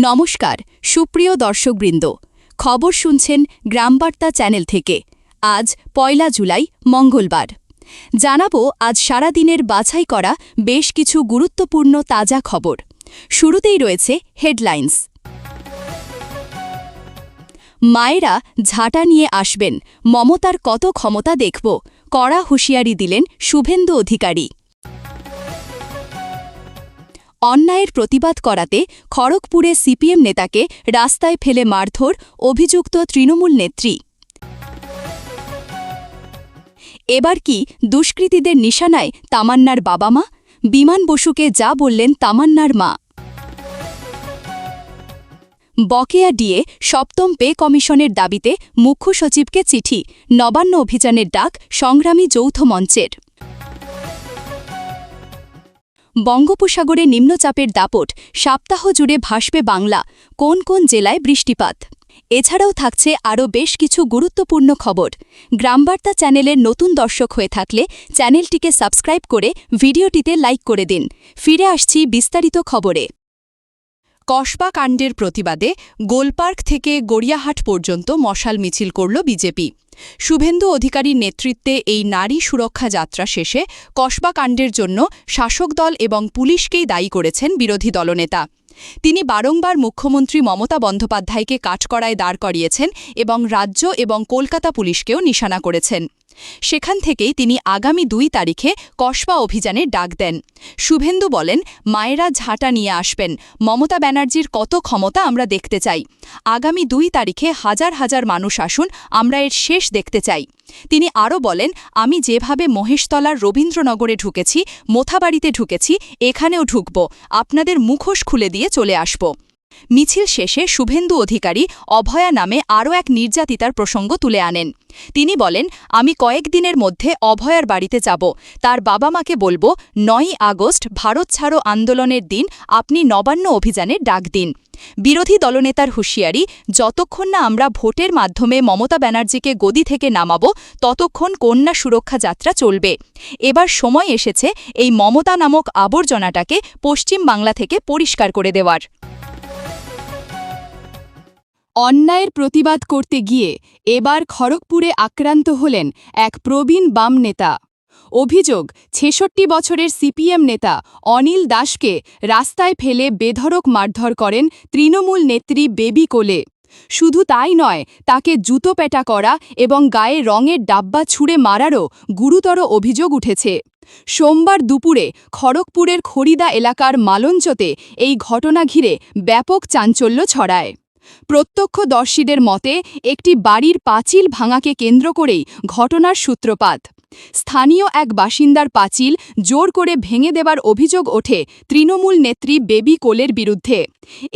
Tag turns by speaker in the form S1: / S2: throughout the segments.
S1: নমস্কার সুপ্রিয় দর্শকবৃন্দ, খবর শুনছেন গ্রামবার্তা চ্যানেল থেকে। আজ ১ জুলাই মঙ্গলবার। জানাবো আজ সারাদিনের বাছাই করা বেশ কিছু গুরুত্বপূর্ণ তাজা খবর। শুরুতেই রয়েছে হেডলাইন্স। মায়েরা ঝাঁটা নিয়ে আসবেন, মমতার কত ক্ষমতা দেখব, কড়া হুঁশিয়ারি দিলেন শুভেন্দু অধিকারী। অন্যায়ের প্রতিবাদ করাতে খড়গপুরে সিপিএম নেতাকে রাস্তায় ফেলে মারধর, অভিযুক্ত তৃণমূল নেত্রী। এবার কি দুষ্কৃতীদের নিশানায় তামান্নার বাবা মা? বিমান বসুকে যা বললেন তামান্নার মা। বকেয়া ডিএ সপ্তম পে কমিশনের দাবিতে মুখ্য সচিবকে চিঠি, নবান্ন অভিযানের ডাক সংগ্রামী যৌথ মঞ্চের। বঙ্গোপসাগরে নিম্নচাপের দাপট, সপ্তাহ জুড়ে ভাসবে বাংলা, কোন কোন জেলায় বৃষ্টিপাত। এছাড়াও থাকছে আরও বেশ কিছু গুরুত্বপূর্ণ খবর। গ্রামবার্তা চ্যানেলের নতুন দর্শক হয়ে থাকলে চ্যানেলটিকে সাবস্ক্রাইব করে ভিডিওটিতে লাইক করে দিন। ফিরে আসছি বিস্তারিত খবরে। কসবা কাণ্ডের প্রতিবাদে গোলপার্ক থেকে গড়িয়াহাট পর্যন্ত মশাল মিছিল করল বিজেপি। শুভেন্দু অধিকারীর নেতৃত্বে এই নারী সুরক্ষা যাত্রা শেষে কসবা কাণ্ডের জন্য শাসক দল এবং পুলিশকেই দায়ী করেছেন বিরোধী দলনেতা। তিনি বারংবার মুখ্যমন্ত্রী মমতা বন্দ্যোপাধ্যায়কে কাঠগড়ায় দাঁড় করিয়েছেন এবং রাজ্য এবং কলকাতা পুলিশকেও নিশানা করেছেন। সেখান থেকেই তিনি আগামী ২ তারিখে কসবা অভিযানের ডাক দেন। শুভেন্দু বলেন, মায়েরা ঝাঁটা নিয়ে আসবেন, মমতা ব্যানার্জির কত ক্ষমতা আমরা দেখতে চাই। আগামী ২ তারিখে হাজার হাজার মানুষ আসুন, আমরা এর শেষ দেখতে চাই। তিনি আরও বলেন, আমি যেভাবে মহেশতলার রবীন্দ্রনগরে ঢুকেছি, মোথাবাড়িতে ঢুকেছি, এখানেও ঢুকব, আপনাদের মুখোশ খুলে দিয়ে চলে আসব। মিছিল শেষে শুভেন্দু অধিকারী অভয়া নামে আরও এক নির্যাতিতার প্রসঙ্গ তুলে আনেন। তিনি বলেন, আমি কয়েকদিনের মধ্যে অভয়ার বাড়িতে যাব, তার বাবা মাকে বলবো ৯ই আগস্ট ভারত ছাড়ো আন্দোলনের দিন আপনি নবান্ন অভিযানের ডাক দিন। বিরোধী দলনেতার হুঁশিয়ারি, যতক্ষণ না আমরা ভোটের মাধ্যমে মমতা ব্যানার্জিকে গদি থেকে নামাবো ততক্ষণ কন্যা সুরক্ষা যাত্রা চলবে। এবার সময় এসেছে এই মমতা নামক আবর্জনাটাকে পশ্চিম বাংলা থেকে পরিষ্কার করে দেওয়ার। অন্যায়ের প্রতিবাদ করতে গিয়ে এবার খড়গপুরে আক্রান্ত হলেন এক প্রবীণ বাম নেতা। অভিযোগ, ৬৬ বছরের সিপিএম নেতা অনিল দাসকে রাস্তায় ফেলে বেধড়ক মারধর করেন তৃণমূল নেত্রী বেবি কোলে। শুধু তাই নয়, তাকে জুতো পেটা করা এবং গায়ে রঙের ডাব্বা ছুঁড়ে মারারও গুরুতর অভিযোগ উঠেছে। সোমবার দুপুরে খড়গপুরের খড়িদা এলাকার মালঞ্চতে এই ঘটনা ঘিরে ব্যাপক চাঞ্চল্য ছড়ায়। প্রত্যক্ষদর্শীদের মতে একটি বাড়ির পাঁচিল ভাঙাকে কেন্দ্র করেই ঘটনার সূত্রপাত। স্থানীয় এক বাসিন্দার পাঁচিল জোর করে ভেঙে দেবার অভিযোগ ওঠে তৃণমূল নেত্রী বেবি কোলের বিরুদ্ধে।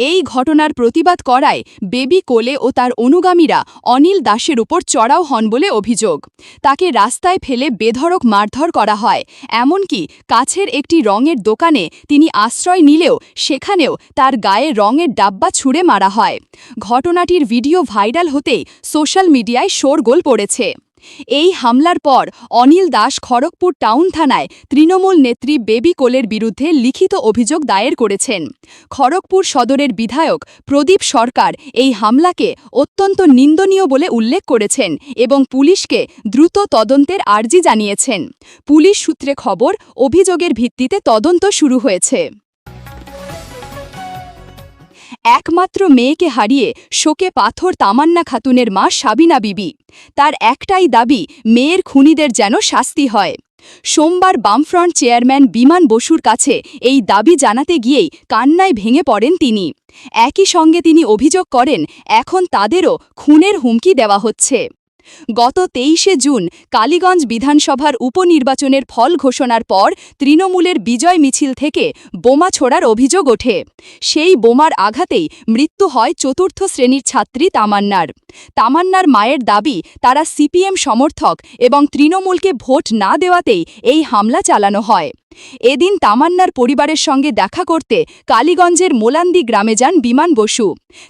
S1: এই ঘটনার প্রতিবাদ করায় বেবি কোলে ও তার অনুগামীরা অনিল দাসের উপর চড়াও হন বলে অভিযোগ। তাকে রাস্তায় ফেলে বেধড়ক মারধর করা হয়, এমনকি কাছের একটি রঙের দোকানে তিনি আশ্রয় নিলেও সেখানেও তার গায়ে রঙের ডাব্বা ছুঁড়ে মারা হয়। ঘটনাটির ভিডিও ভাইরাল হতেই সোশ্যাল মিডিয়ায় শোরগোল পড়েছে। এই হামলার পর অনিল দাস খড়গপুর টাউন থানায় তৃণমূল নেত্রী বেবি কোলের বিরুদ্ধে লিখিত অভিযোগ দায়ের করেছেন। খড়গপুর সদরের বিধায়ক প্রদীপ সরকার এই হামলাকে অত্যন্ত নিন্দনীয় বলে উল্লেখ করেছেন এবং পুলিশকে দ্রুত তদন্তের আর্জি জানিয়েছেন। পুলিশ সূত্রে খবর, অভিযোগের ভিত্তিতে তদন্ত শুরু হয়েছে। একমাত্র মেয়েকে হারিয়ে শোকে পাথর তামান্না খাতুনের মা সাবিনা বিবি। তার একটাই দাবি, মেয়ের খুনিদের যেন শাস্তি হয়। সোমবার বামফ্রন্ট চেয়ারম্যান বিমান বসুর কাছে এই দাবি জানাতে গিয়েই কান্নায় ভেঙে পড়েন তিনি। একই সঙ্গে তিনি অভিযোগ করেন, এখন তাদেরও খুনের হুমকি দেওয়া হচ্ছে। গত ২৩শে জুন কালীগঞ্জ বিধানসভার উপনির্বাচনের ফল ঘোষণার পর তৃণমূলের বিজয় মিছিল থেকে বোমা ছোড়ার অভিযোগ ওঠে। সেই বোমার আঘাতেই মৃত্যু হয় ৪র্থ শ্রেণীর ছাত্রী তামান্নার। তামান্নার মায়ের দাবি, তারা সিপিএম সমর্থক এবং তৃণমূলকে ভোট না দেওয়াতেই এই হামলা চালানো হয়। এদিন তামান্নার পরিবারের সঙ্গে দেখা করতে কালীগঞ্জের মোলান্দি গ্রামে যান বিমান বসু।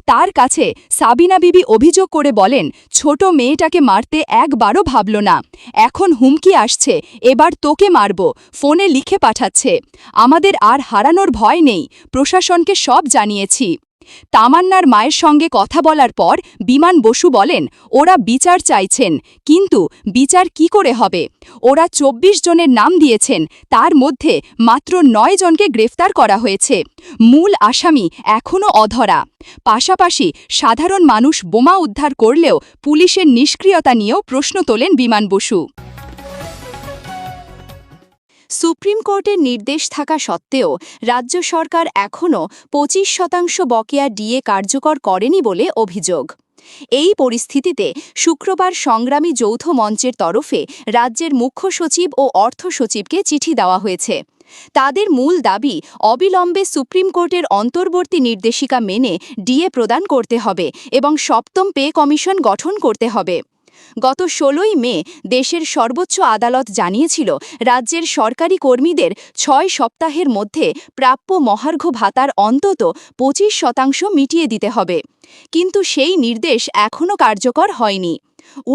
S1: তার কাছে সাবিনা বিবি অভিযোগ করে বলেন, ছোট মেয়েটাকে মারতে একবারও ভাবল না, এখন হুমকি আসছে, এবার তোকে মারব, ফোনে লিখে পাঠাচ্ছে। আমাদের আর হারানোর ভয় নেই, প্রশাসনকে সব জানিয়েছি। তামান্নার মায়ের সঙ্গে কথা বলার পর বিমান বসু বলেন, ওরা বিচার চাইছেন, কিন্তু বিচার কি করে হবে? ওরা ২৪ জনের নাম দিয়েছেন, তার মধ্যে মাত্র ৯ জনকে গ্রেফতার করা হয়েছে। মূল আসামি এখনও অধরা। পাশাপাশি সাধারণ মানুষ বোমা উদ্ধার করলেও পুলিশের নিষ্ক্রিয়তা নিয়েও প্রশ্ন তোলেন বিমান বসু। সুপ্রিম কোর্টের নির্দেশ থাকা সত্ত্বেও রাজ্য সরকার এখনও ২৫% বকেয়া ডিএ কার্যকর করেনি বলে অভিযোগ। এই পরিস্থিতিতে শুক্রবার সংগ্রামী যৌথ মঞ্চের তরফে রাজ্যের মুখ্য সচিব ও অর্থ সচিবকে চিঠি দেওয়া হয়েছে। তাদের মূল দাবি, অবিলম্বে সুপ্রিম কোর্টের অন্তর্বর্তী নির্দেশিকা মেনে ডিএ প্রদান করতে হবে এবং সপ্তম পে কমিশন গঠন করতে হবে। গত ১৬ই মে দেশের সর্বোচ্চ আদালত জানিয়েছিল, রাজ্যের সরকারি কর্মীদের ৬ সপ্তাহের মধ্যে প্রাপ্য মহার্ঘ ভাতার অন্তত ২৫% মিটিয়ে দিতে হবে। কিন্তু সেই নির্দেশ এখনও কার্যকর হয়নি।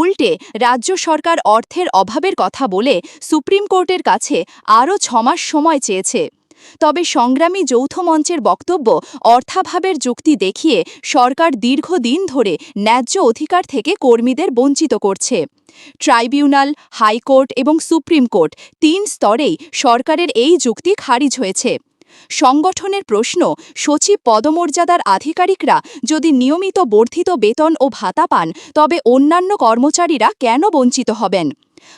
S1: উল্টে রাজ্য সরকার অর্থের অভাবের কথা বলে সুপ্রিম কোর্টের কাছে আরও ৬ মাস সময় চেয়েছে। তবে সংগ্রামী যৌথ মঞ্চের বক্তব্য, অর্থাভাবের যুক্তি দেখিয়ে সরকার দীর্ঘদিন ধরে ন্যায্য অধিকার থেকে কর্মীদের বঞ্চিত করছে। ট্রাইব্যুনাল, হাইকোর্ট এবং সুপ্রিম কোর্ট ৩ স্তরেই সরকারের এই যুক্তি খারিজ হয়েছে। সংগঠনের প্রশ্ন, সচিব পদমর্যাদার আধিকারিকরা যদি নিয়মিত বর্ধিত বেতন ও ভাতা পান, তবে অন্যান্য কর্মচারীরা কেন বঞ্চিত হবেন?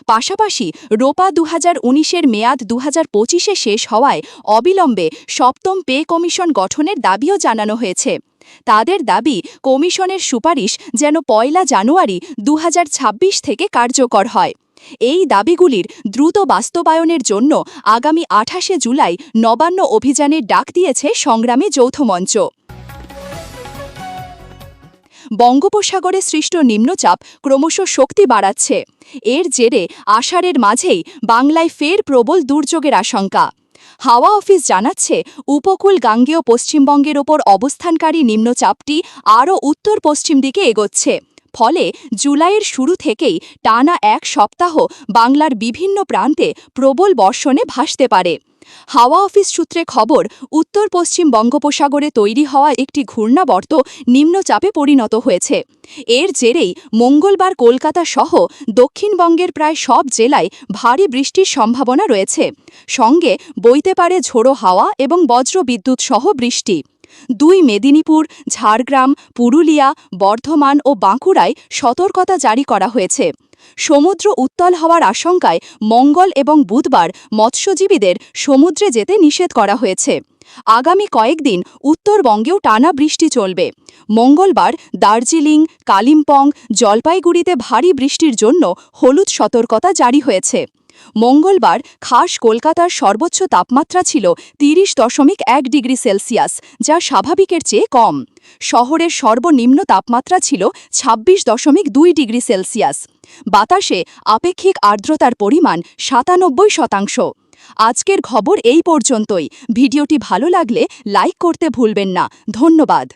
S1: পাশাপাশি রোপা ২০১৯-এর মেয়াদ ২০২৫-এ শেষ হওয়ায় অবিলম্বে সপ্তম পে কমিশন গঠনের দাবিও জানানো হয়েছে। তাদের দাবি, কমিশনের সুপারিশ যেন ১ জানুয়ারি ২০২৬ থেকে কার্যকর হয়। এই দাবিগুলির দ্রুত বাস্তবায়নের জন্য আগামী ২৮শে জুলাই নবান্ন অভিযানের ডাক দিয়েছে সংগ্রামী যৌথ মঞ্চ। বঙ্গোপসাগরে সৃষ্ট নিম্নচাপ ক্রমশ শক্তি বাড়াচ্ছে। এর জেরে আষাঢ়ের মাঝেই বাংলায় ফের প্রবল দুর্যোগের আশঙ্কা। হাওয়া অফিস জানাচ্ছে, উপকূল গাঙ্গেয় পশ্চিমবঙ্গের ওপর অবস্থানকারী নিম্নচাপটি আরও উত্তর পশ্চিম দিকে এগোচ্ছে। ফলে জুলাইয়ের শুরু থেকেই টানা ১ সপ্তাহ বাংলার বিভিন্ন প্রান্তে প্রবল বর্ষণে ভাসতে পারে। হাওয়া অফিস সূত্রে খবর, উত্তর পশ্চিম বঙ্গোপসাগরে তৈরি হওয়া একটি ঘূর্ণাবর্ত নিম্নচাপে পরিণত হয়েছে। এর জেরেই মঙ্গলবার কলকাতা সহ দক্ষিণবঙ্গের প্রায় সব জেলায় ভারী বৃষ্টির সম্ভাবনা রয়েছে। সঙ্গে বইতে পারে ঝোড়ো হাওয়া এবং বজ্রবিদ্যুৎ সহ বৃষ্টি। ২ মেদিনীপুর, ঝাড়গ্রাম, পুরুলিয়া, বর্ধমান ও বাঁকুড়ায় সতর্কতা জারি করা হয়েছে। সমুদ্র উত্তাল হওয়ার আশঙ্কায় মঙ্গল এবং বুধবার মৎস্যজীবীদের সমুদ্রে যেতে নিষেধ করা হয়েছে। আগামী কয়েকদিন উত্তরবঙ্গেও টানা বৃষ্টি চলবে। মঙ্গলবার দার্জিলিং, কালিম্পং, জলপাইগুড়িতে ভারী বৃষ্টির জন্য হলুদ সতর্কতা জারি হয়েছে। মঙ্গলবার খাস কলকাতার সর্বোচ্চ তাপমাত্রা ছিল ৩০.১ ডিগ্রি সেলসিয়াস, যা স্বাভাবিকের চেয়ে কম। শহরের সর্বনিম্ন তাপমাত্রা ছিল ২৬.২ ডিগ্রি সেলসিয়াস। বাতাসে আপেক্ষিক আর্দ্রতার পরিমাণ ৯৭%। আজকের খবর এই পর্যন্তই। ভিডিওটি ভালো লাগলে লাইক করতে ভুলবেন না। ধন্যবাদ।